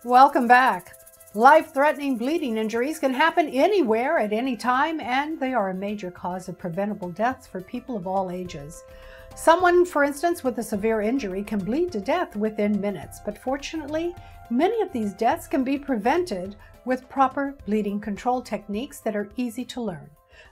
Welcome back. Life-threatening bleeding injuries can happen anywhere at any time, and they are a major cause of preventable deaths for people of all ages. Someone, for instance, with a severe injury can bleed to death within minutes, but fortunately, many of these deaths can be prevented with proper bleeding control techniques that are easy to learn.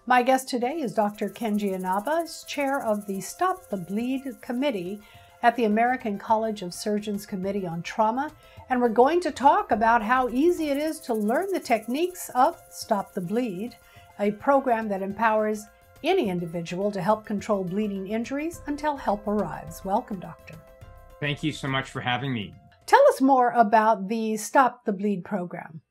My guest today is Dr. Kenji Inaba, chair of the Stop the Bleed Committee at the American College of Surgeons Committee on Trauma, and we're going to talk about how easy it is to learn the techniques of Stop the Bleed, a program that empowers any individual to help control bleeding injuries until help arrives. Welcome, Doctor. Thank you so much for having me. Tell us more about the Stop the Bleed program.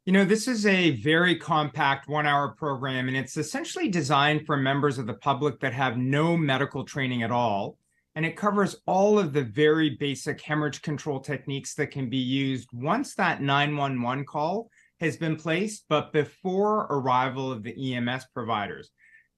You know, this is a very compact 1-hour program, and it's essentially designed for members of the public that have no medical training at all. And it covers all of the very basic hemorrhage control techniques that can be used once that 911 call has been placed, but before arrival of the EMS providers.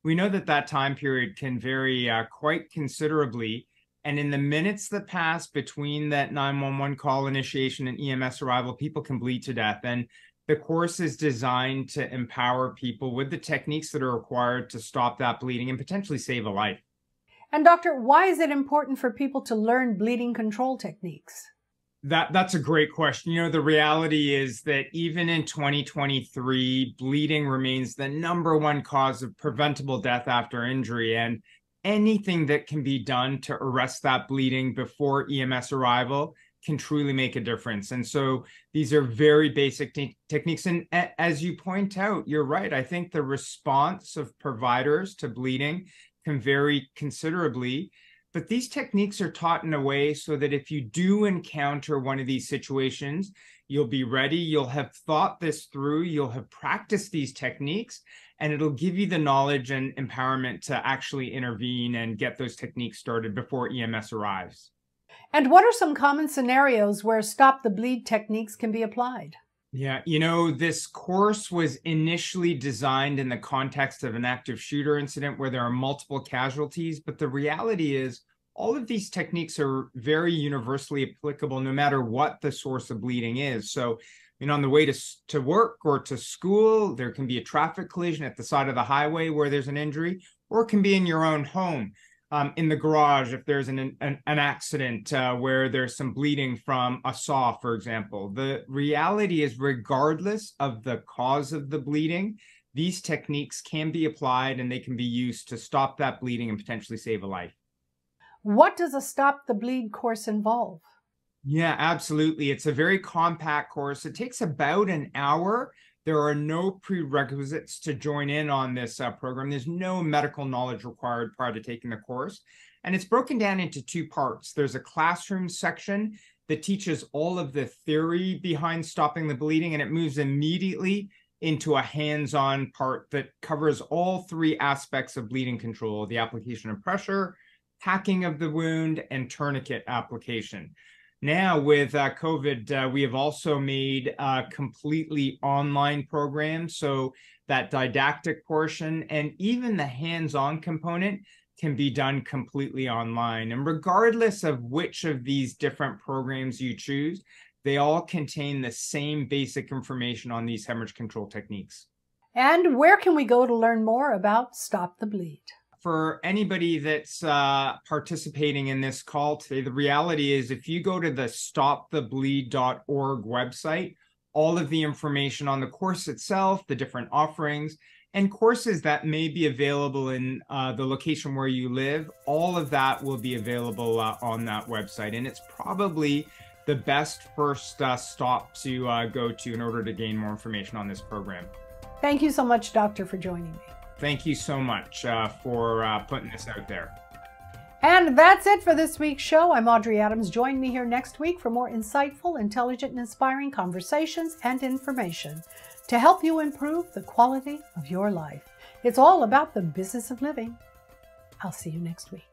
We know that that time period can vary quite considerably. And in the minutes that pass between that 911 call initiation and EMS arrival, people can bleed to death. And the course is designed to empower people with the techniques that are required to stop that bleeding and potentially save a life. And doctor, why is it important for people to learn bleeding control techniques? That's a great question. You know, the reality is that even in 2023, bleeding remains the #1 cause of preventable death after injury. And anything that can be done to arrest that bleeding before EMS arrival can truly make a difference. And so these are very basic techniques. And as you point out, you're right. I think the response of providers to bleeding can vary considerably, but these techniques are taught in a way so that if you do encounter one of these situations, you'll be ready, you'll have thought this through, you'll have practiced these techniques, and it'll give you the knowledge and empowerment to actually intervene and get those techniques started before EMS arrives. And what are some common scenarios where Stop the Bleed techniques can be applied? Yeah, you know, this course was initially designed in the context of an active shooter incident where there are multiple casualties, but the reality is all of these techniques are very universally applicable no matter what the source of bleeding is. So, you know, on the way to work or to school, there can be a traffic collision at the side of the highway where there's an injury, or it can be in your own home. In the garage, if there's an accident where there's some bleeding from a saw, for example. The reality is, regardless of the cause of the bleeding, these techniques can be applied and they can be used to stop that bleeding and potentially save a life. What does a Stop the Bleed course involve? Yeah, absolutely. It's a very compact course. It takes about an hour. There are no prerequisites to join in on this program. There's no medical knowledge required prior to taking the course. And it's broken down into 2 parts. There's a classroom section that teaches all of the theory behind stopping the bleeding, and it moves immediately into a hands-on part that covers all 3 aspects of bleeding control: the application of pressure, packing of the wound, and tourniquet application. Now, with COVID, we have also made a completely online program, so that didactic portion and even the hands-on component can be done completely online. And regardless of which of these different programs you choose, they all contain the same basic information on these hemorrhage control techniques. And where can we go to learn more about Stop the Bleed? For anybody that's participating in this call today, the reality is if you go to the stopthebleed.org website, all of the information on the course itself, the different offerings, and courses that may be available in the location where you live, all of that will be available on that website. And it's probably the best first stop to go to in order to gain more information on this program. Thank you so much, Doctor, for joining me. Thank you so much for putting this out there. And that's it for this week's show. I'm Audrey Adams. Join me here next week for more insightful, intelligent, and inspiring conversations and information to help you improve the quality of your life. It's all about the business of living. I'll see you next week.